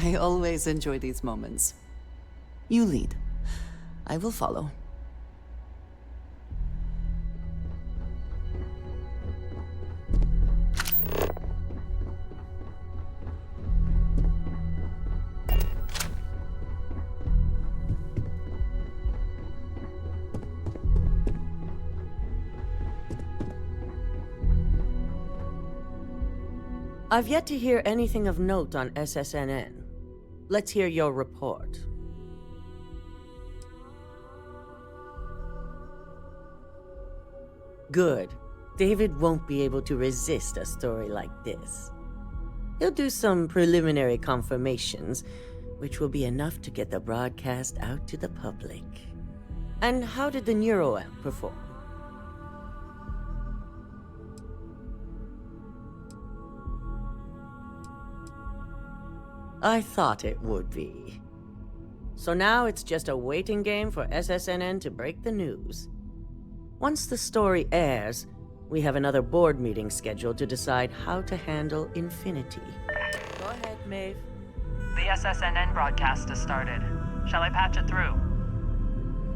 I always enjoy these moments. You lead. I will follow. I've yet to hear anything of note on SSNN. Let's hear your report. Good. David won't be able to resist a story like this. He'll do some preliminary confirmations, which will be enough to get the broadcast out to the public. And how did the NeuroAmp perform? I thought it would be. So now it's just a waiting game for SSNN to break the news. Once the story airs, we have another board meeting scheduled to decide how to handle Infinity. Go ahead, Maeve. The SSNN broadcast has started. Shall I patch it through?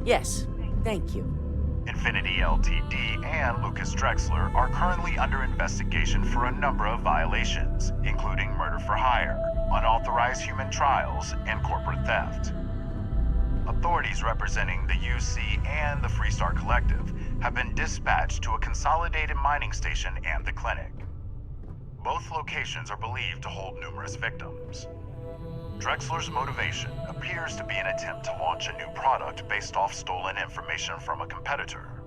Yes, thank you. Infinity Ltd. and Lucas Drexler are currently under investigation for a number of violations, including murder for hire, unauthorized human trials, and corporate theft. Authorities representing the UC and the Freestar Collective have been dispatched to a consolidated mining station and the clinic. Both locations are believed to hold numerous victims. Drexler's motivation appears to be an attempt to launch a new product based off stolen information from a competitor.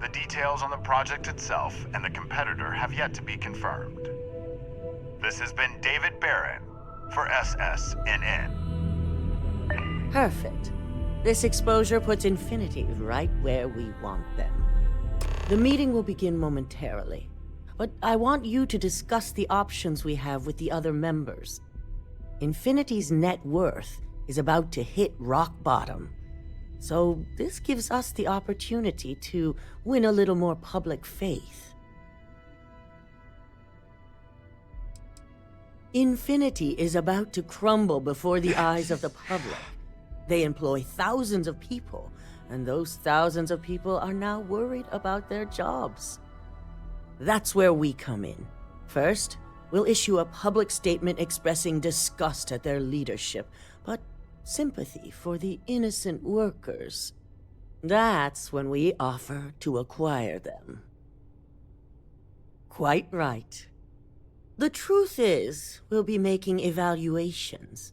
The details on the project itself and the competitor have yet to be confirmed. This has been David Barron for SSNN. Perfect. This exposure puts Infinity right where we want them. The meeting will begin momentarily, but I want you to discuss the options we have with the other members. Infinity's net worth is about to hit rock bottom, so this gives us the opportunity to win a little more public faith. Infinity is about to crumble before the eyes of the public. They employ thousands of people, and those thousands of people are now worried about their jobs. That's where we come in. First, we'll issue a public statement expressing disgust at their leadership, but sympathy for the innocent workers. That's when we offer to acquire them. Quite right. The truth is, we'll be making evaluations.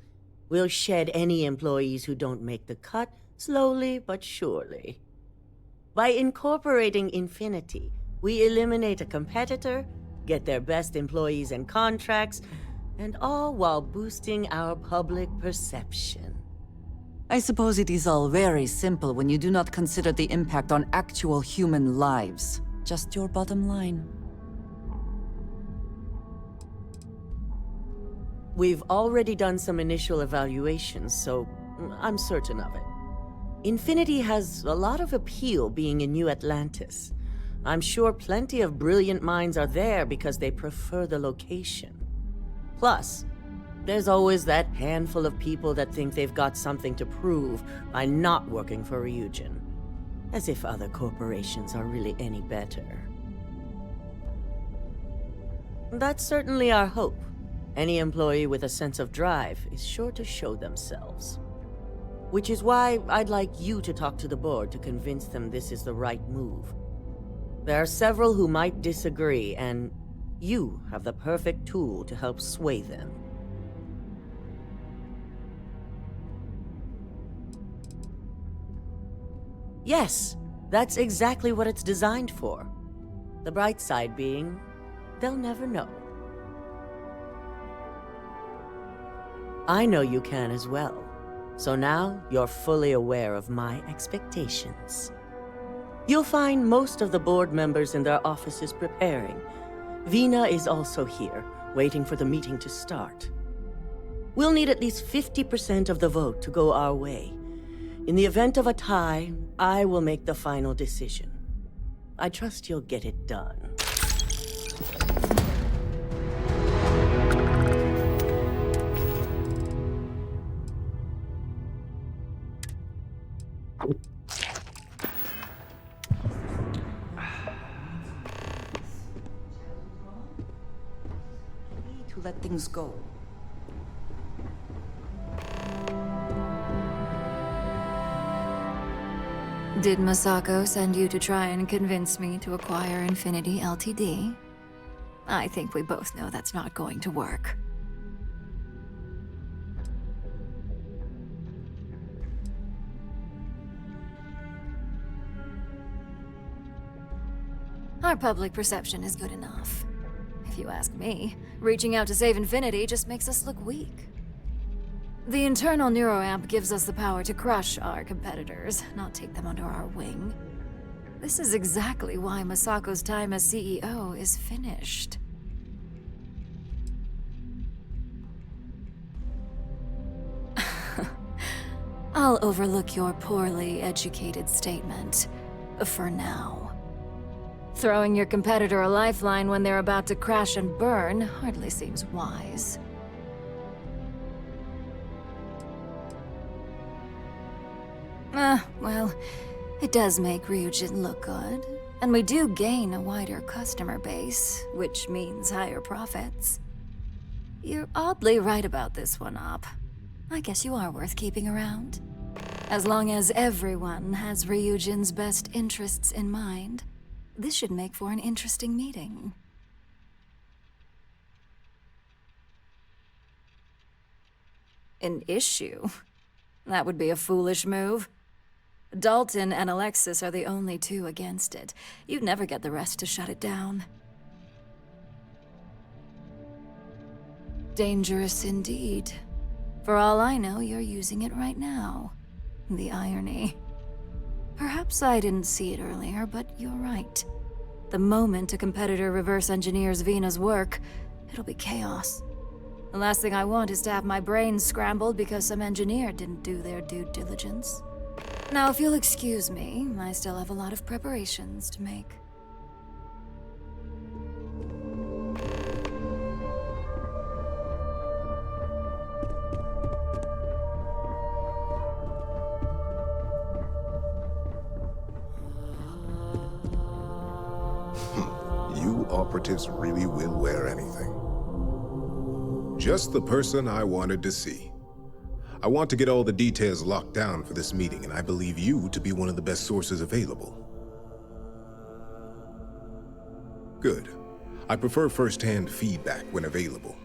We'll shed any employees who don't make the cut, slowly but surely. By incorporating Infinity, we eliminate a competitor, get their best employees and contracts, and all while boosting our public perception. I suppose it is all very simple when you do not consider the impact on actual human lives. Just your bottom line. We've already done some initial evaluations, so I'm certain of it. Infinity has a lot of appeal being in New Atlantis. I'm sure plenty of brilliant minds are there because they prefer the location. Plus, there's always that handful of people that think they've got something to prove by not working for Ryujin. As if other corporations are really any better. That's certainly our hope. Any employee with a sense of drive is sure to show themselves. Which is why I'd like you to talk to the board to convince them this is the right move. There are several who might disagree, and you have the perfect tool to help sway them. Yes, that's exactly what it's designed for. The bright side being, they'll never know. I know you can as well, so now you're fully aware of my expectations. You'll find most of the board members in their offices preparing. Vina is also here, waiting for the meeting to start. We'll need at least 50% of the vote to go our way. In the event of a tie, I will make the final decision. I trust you'll get it done. to let things go. Did Masako send you to try and convince me to acquire Infinity Ltd? I think we both know that's not going to work. Our public perception is good enough. If you ask me, reaching out to save Infinity just makes us look weak. The internal neuroamp gives us the power to crush our competitors, not take them under our wing. This is exactly why Masako's time as CEO is finished. I'll overlook your poorly educated statement, for now. Throwing your competitor a lifeline when they're about to crash and burn hardly seems wise. Well, it does make Ryujin look good, and we do gain a wider customer base, which means higher profits. You're oddly right about this one, Op. I guess you are worth keeping around. As long as everyone has Ryujin's best interests in mind, this should make for an interesting meeting. An issue? That would be a foolish move. Dalton and Alexis are the only two against it. You'd never get the rest to shut it down. Dangerous indeed. For all I know, you're using it right now. The irony. Perhaps I didn't see it earlier, but you're right. The moment a competitor reverse engineers Vina's work, it'll be chaos. The last thing I want is to have my brain scrambled because some engineer didn't do their due diligence. Now, if you'll excuse me, I still have a lot of preparations to make. You operatives really will wear anything. Just the person I wanted to see. I want to get all the details locked down for this meeting, and I believe you to be one of the best sources available. Good. I prefer first-hand feedback when available.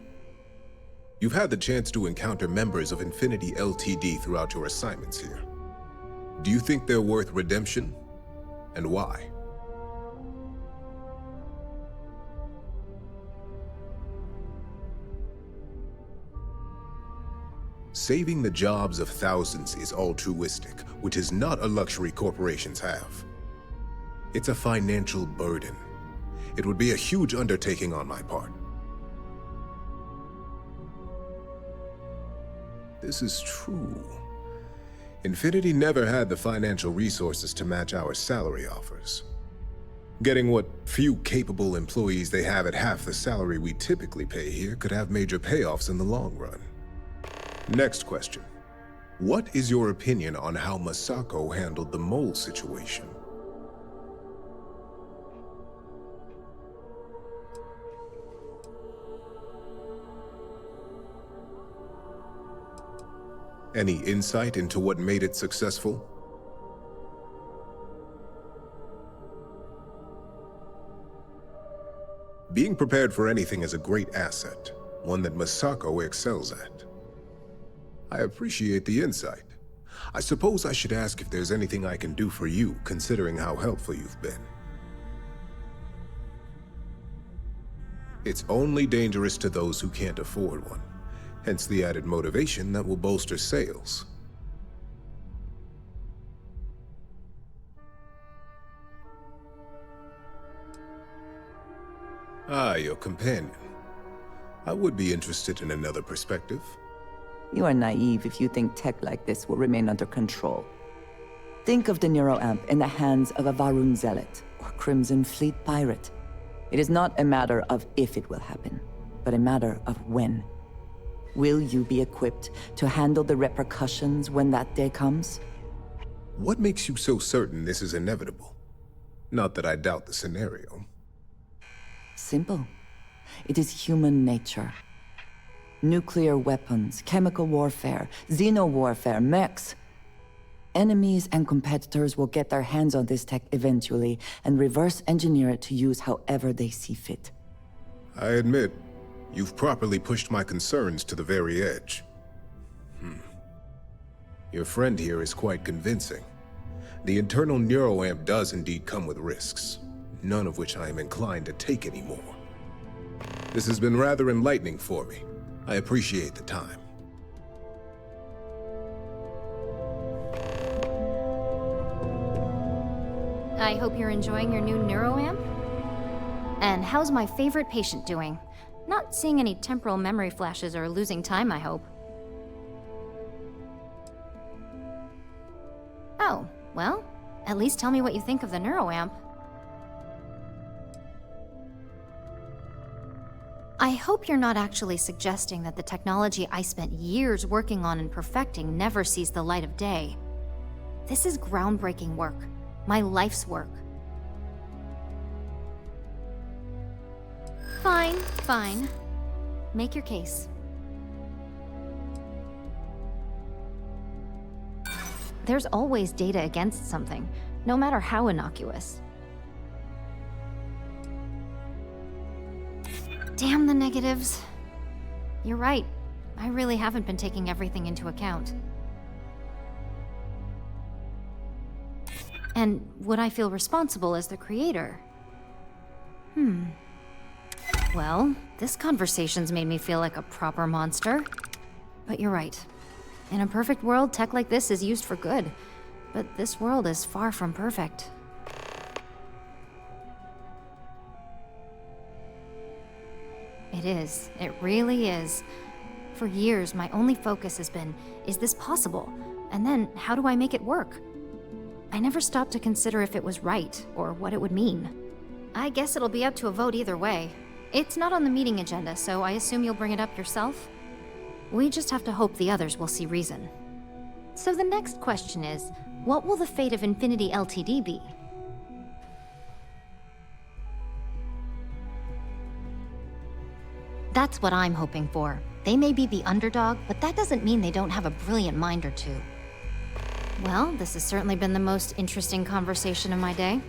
You've had the chance to encounter members of Infinity Ltd. Throughout your assignments here. Do you think they're worth redemption? And why? Saving the jobs of thousands is altruistic, which is not a luxury corporations have. It's a financial burden. It would be a huge undertaking on my part. This is true. Infinity never had the financial resources to match our salary offers. Getting what few capable employees they have at half the salary we typically pay here could have major payoffs in the long run. Next question. What is your opinion on how Masako handled the mole situation? Any insight into what made it successful? Being prepared for anything is a great asset, one that Masako excels at. I appreciate the insight. I suppose I should ask if there's anything I can do for you, considering how helpful you've been. It's only dangerous to those who can't afford one, hence the added motivation that will bolster sales. Ah, your companion. I would be interested in another perspective. You are naive if you think tech like this will remain under control. Think of the neuroamp in the hands of a Varun Zealot or Crimson Fleet pirate. It is not a matter of if it will happen, but a matter of when. Will you be equipped to handle the repercussions when that day comes? What makes you so certain this is inevitable? Not that I doubt the scenario. Simple. It is human nature. Nuclear weapons, chemical warfare, xeno-warfare, mechs. Enemies and competitors will get their hands on this tech eventually and reverse engineer it to use however they see fit. I admit, you've properly pushed my concerns to the very edge. Your friend here is quite convincing. The internal neuroamp does indeed come with risks, none of which I am inclined to take anymore. This has been rather enlightening for me. I appreciate the time. I hope you're enjoying your new neuroamp. And how's my favorite patient doing? Not seeing any temporal memory flashes or losing time, I hope. Oh, well, at least tell me what you think of the neuroamp. I hope you're not actually suggesting that the technology I spent years working on and perfecting never sees the light of day. This is groundbreaking work. My life's work. Fine, fine. Make your case. There's always data against something, no matter how innocuous. Damn the negatives. You're right. I really haven't been taking everything into account. And would I feel responsible as the creator? Well, this conversation's made me feel like a proper monster. But you're right. In a perfect world, tech like this is used for good. But this world is far from perfect. It is. It really is. For years, my only focus has been, is this possible? And then, how do I make it work? I never stopped to consider if it was right, or what it would mean. I guess it'll be up to a vote either way. It's not on the meeting agenda, so I assume you'll bring it up yourself? We just have to hope the others will see reason. So the next question is, what will the fate of Infinity Ltd be? That's what I'm hoping for. They may be the underdog, but that doesn't mean they don't have a brilliant mind or two. Well, this has certainly been the most interesting conversation of my day.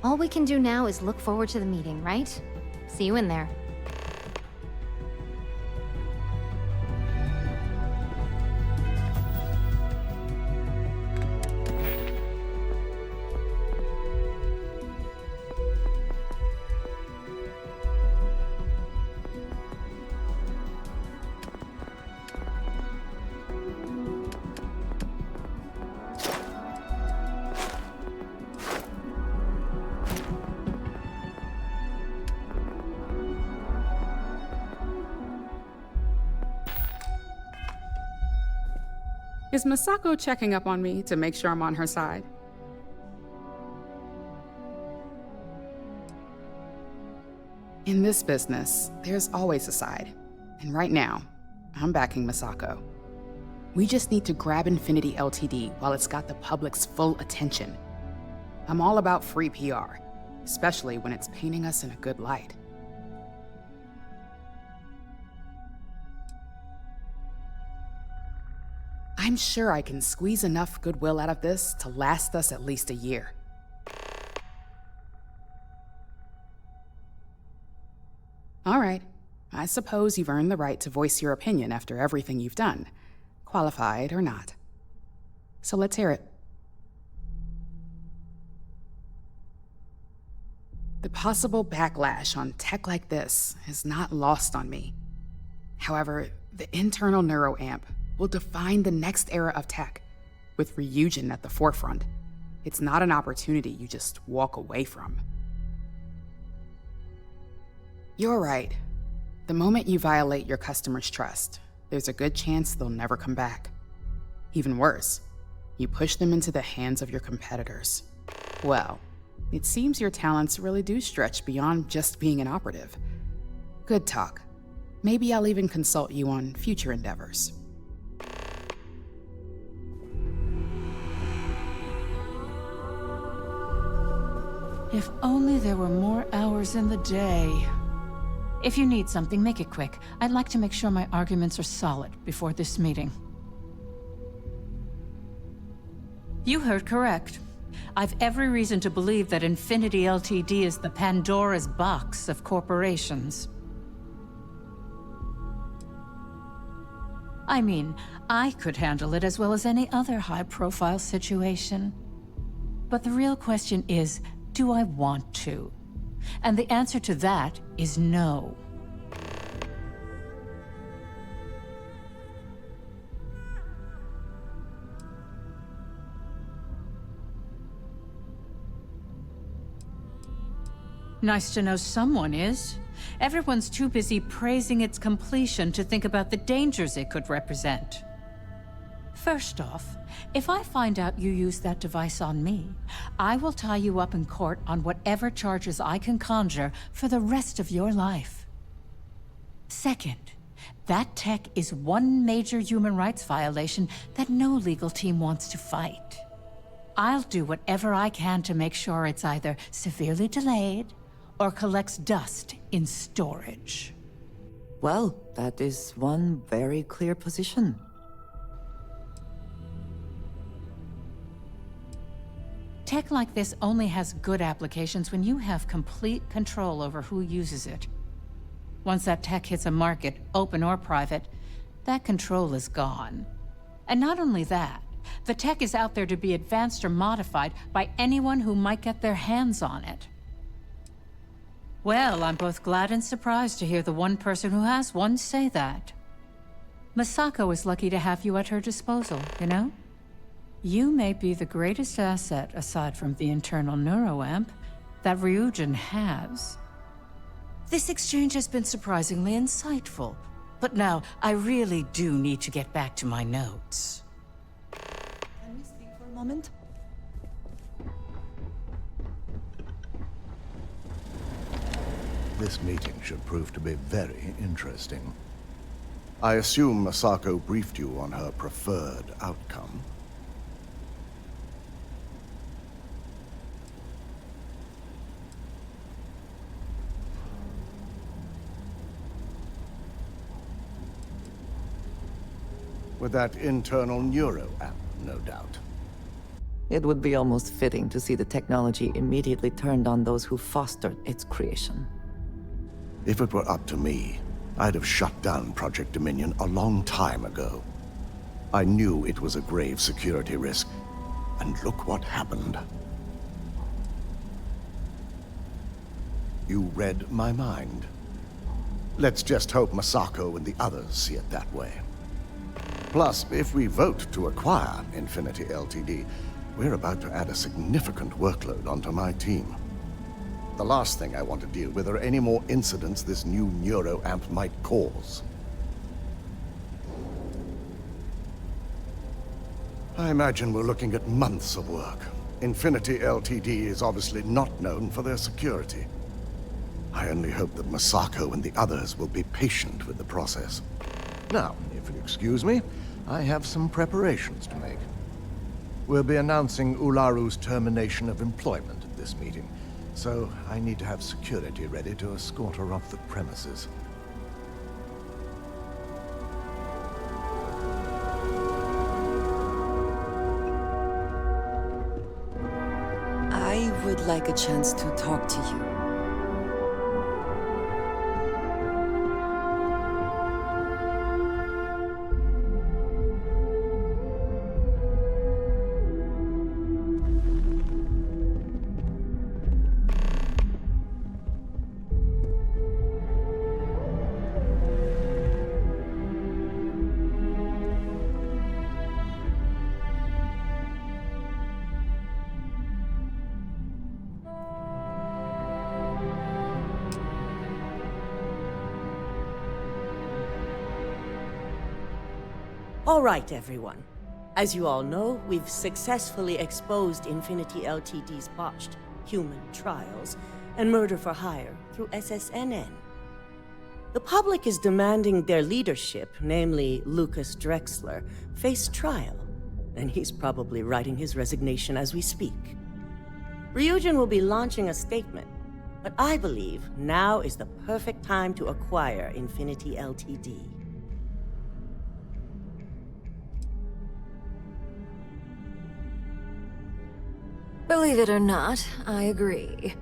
All we can do now is look forward to the meeting, right? See you in there. Is Misako checking up on me to make sure I'm on her side? In this business, there's always a side. And right now, I'm backing Misako. We just need to grab Infinity Ltd while it's got the public's full attention. I'm all about free PR, especially when it's painting us in a good light. I'm sure I can squeeze enough goodwill out of this to last us at least a year. All right, I suppose you've earned the right to voice your opinion after everything you've done, qualified or not. So let's hear it. The possible backlash on tech like this is not lost on me. However, the internal neuroamp will define the next era of tech, with Ryujin at the forefront. It's not an opportunity you just walk away from. You're right. The moment you violate your customers' trust, there's a good chance they'll never come back. Even worse, you push them into the hands of your competitors. Well, it seems your talents really do stretch beyond just being an operative. Good talk. Maybe I'll even consult you on future endeavors. If only there were more hours in the day. If you need something, make it quick. I'd like to make sure my arguments are solid before this meeting. You heard correct. I've every reason to believe that Infinity Ltd. Is the Pandora's box of corporations. I mean, I could handle it as well as any other high-profile situation. But the real question is, do I want to? And the answer to that is no. Nice to know someone is. Everyone's too busy praising its completion to think about the dangers it could represent. First off, if I find out you used that device on me, I will tie you up in court on whatever charges I can conjure for the rest of your life. Second, that tech is one major human rights violation that no legal team wants to fight. I'll do whatever I can to make sure it's either severely delayed or collects dust in storage. Well, that is one very clear position. Tech like this only has good applications when you have complete control over who uses it. Once that tech hits a market, open or private, that control is gone. And not only that, the tech is out there to be advanced or modified by anyone who might get their hands on it. Well, I'm both glad and surprised to hear the one person who has one say that. Masako is lucky to have you at her disposal, you know? You may be the greatest asset, aside from the internal neuroamp, that Ryujin has. This exchange has been surprisingly insightful, but now I really do need to get back to my notes. Can we speak for a moment? This meeting should prove to be very interesting. I assume Masako briefed you on her preferred outcome. With that internal neuro app, no doubt. It would be almost fitting to see the technology immediately turned on those who fostered its creation. If it were up to me, I'd have shut down Project Dominion a long time ago. I knew it was a grave security risk, and look what happened. You read my mind. Let's just hope Masako and the others see it that way. Plus, if we vote to acquire Infinity Ltd., we're about to add a significant workload onto my team. The last thing I want to deal with are any more incidents this new neuroamp might cause. I imagine we're looking at months of work. Infinity Ltd. Is obviously not known for their security. I only hope that Masako and the others will be patient with the process. Now, if you'll excuse me, I have some preparations to make. We'll be announcing Ularu's termination of employment at this meeting, so I need to have security ready to escort her off the premises. I would like a chance to talk to you. All right, everyone. As you all know, we've successfully exposed Infinity Ltd.'s botched human trials and murder for hire through SSNN. The public is demanding their leadership, namely Lucas Drexler, face trial, and he's probably writing his resignation as we speak. Ryujin will be launching a statement, But I believe now is the perfect time to acquire Infinity Ltd. Believe it or not, I agree.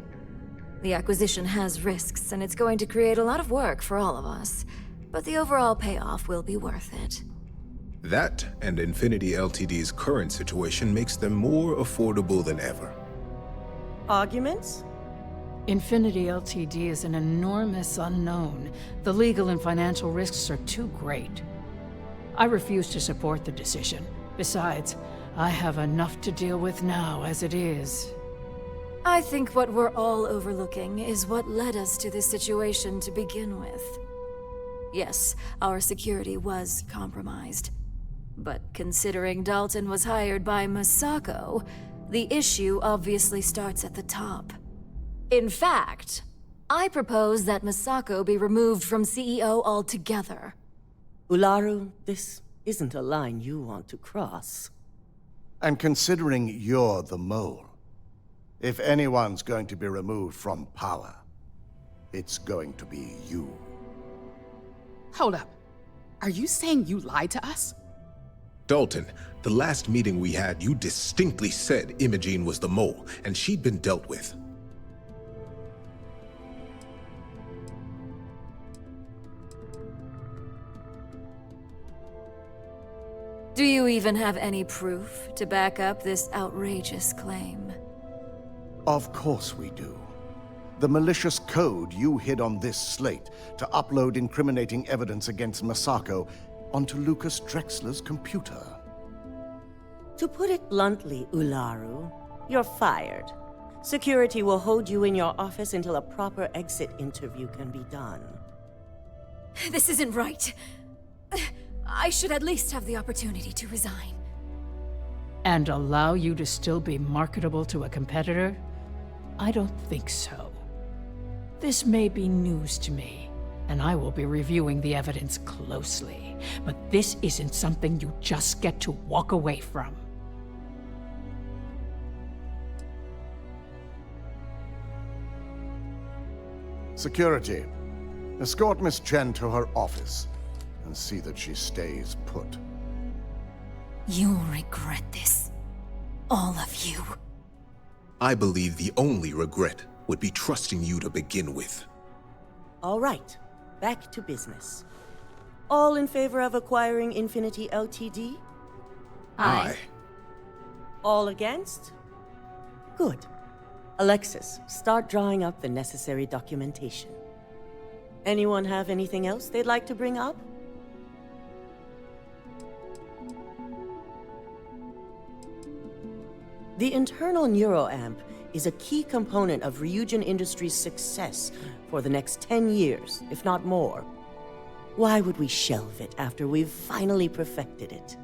The acquisition has risks, and it's going to create a lot of work for all of us. But the overall payoff will be worth it. That and Infinity Ltd's current situation makes them more affordable than ever. Arguments? Infinity Ltd is an enormous unknown. The legal and financial risks are too great. I refuse to support the decision. Besides, I have enough to deal with now as it is. I think what we're all overlooking is what led us to this situation to begin with. Yes, our security was compromised. But considering Dalton was hired by Masako, the issue obviously starts at the top. In fact, I propose that Masako be removed from CEO altogether. Ularu, this isn't a line you want to cross. And considering you're the mole, if anyone's going to be removed from power, it's going to be you. Hold up. Are you saying you lied to us? Dalton, the last meeting we had, you distinctly said Imogene was the mole, and she'd been dealt with. Do you even have any proof to back up this outrageous claim? Of course we do. The malicious code you hid on this slate to upload incriminating evidence against Masako onto Lucas Drexler's computer. To put it bluntly, Ularu, you're fired. Security will hold you in your office until a proper exit interview can be done. This isn't right. I should at least have the opportunity to resign. And allow you to still be marketable to a competitor? I don't think so. This may be news to me, and I will be reviewing the evidence closely. But this isn't something you just get to walk away from. Security, escort Miss Chen to her office and see that she stays put. You'll regret this. All of you. I believe the only regret would be trusting you to begin with. All right, back to business. All in favor of acquiring Infinity Ltd? Aye. All against? Good. Alexis, start drawing up the necessary documentation. Anyone have anything else they'd like to bring up? The internal neuroamp is a key component of Ryujin Industries' success for the next 10 years, if not more. Why would we shelve it after we've finally perfected it?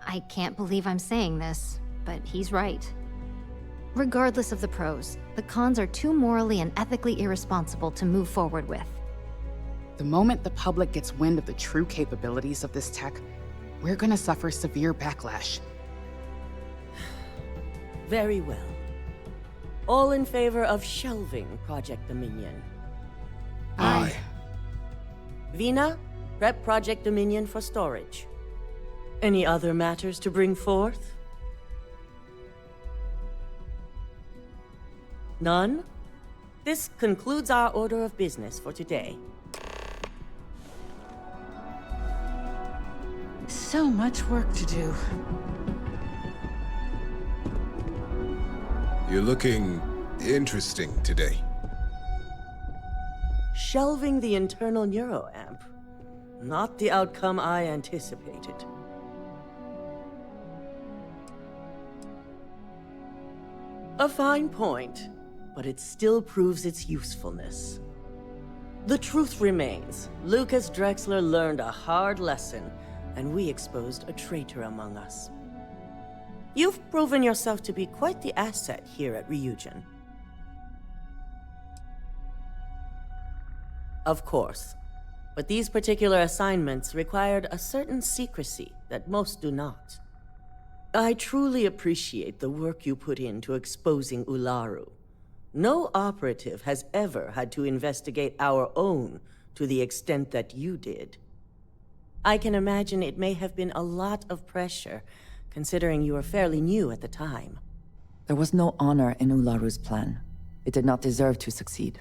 I can't believe I'm saying this, but he's right. Regardless of the pros, the cons are too morally and ethically irresponsible to move forward with. The moment the public gets wind of the true capabilities of this tech, we're gonna suffer severe backlash. Very well. All in favor of shelving Project Dominion? Aye. Vina, prep Project Dominion for storage. Any other matters to bring forth? None? This concludes our order of business for today. So much work to do. You're looking interesting today. Shelving the internal neuroamp. Not the outcome I anticipated. A fine point, but it still proves its usefulness. The truth remains, Lucas Drexler learned a hard lesson, and we exposed a traitor among us. You've proven yourself to be quite the asset here at Ryujin. Of course, but these particular assignments required a certain secrecy that most do not. I truly appreciate the work you put into exposing Ularu. No operative has ever had to investigate our own to the extent that you did. I can imagine it may have been a lot of pressure, considering you were fairly new at the time. There was no honor in Ularu's plan. It did not deserve to succeed.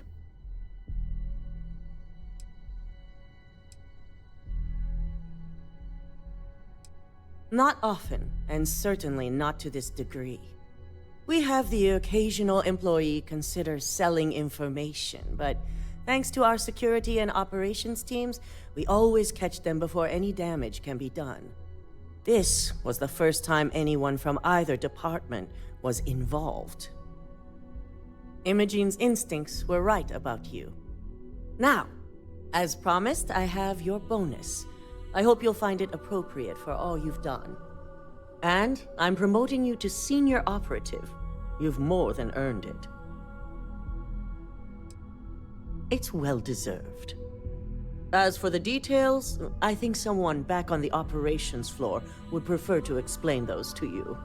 Not often, and certainly not to this degree. We have the occasional employee consider selling information, but thanks to our security and operations teams, we always catch them before any damage can be done. This was the first time anyone from either department was involved. Imogene's instincts were right about you. Now, as promised, I have your bonus. I hope you'll find it appropriate for all you've done. And I'm promoting you to senior operative. You've more than earned it. It's well deserved. As for the details, I think someone back on the operations floor would prefer to explain those to you.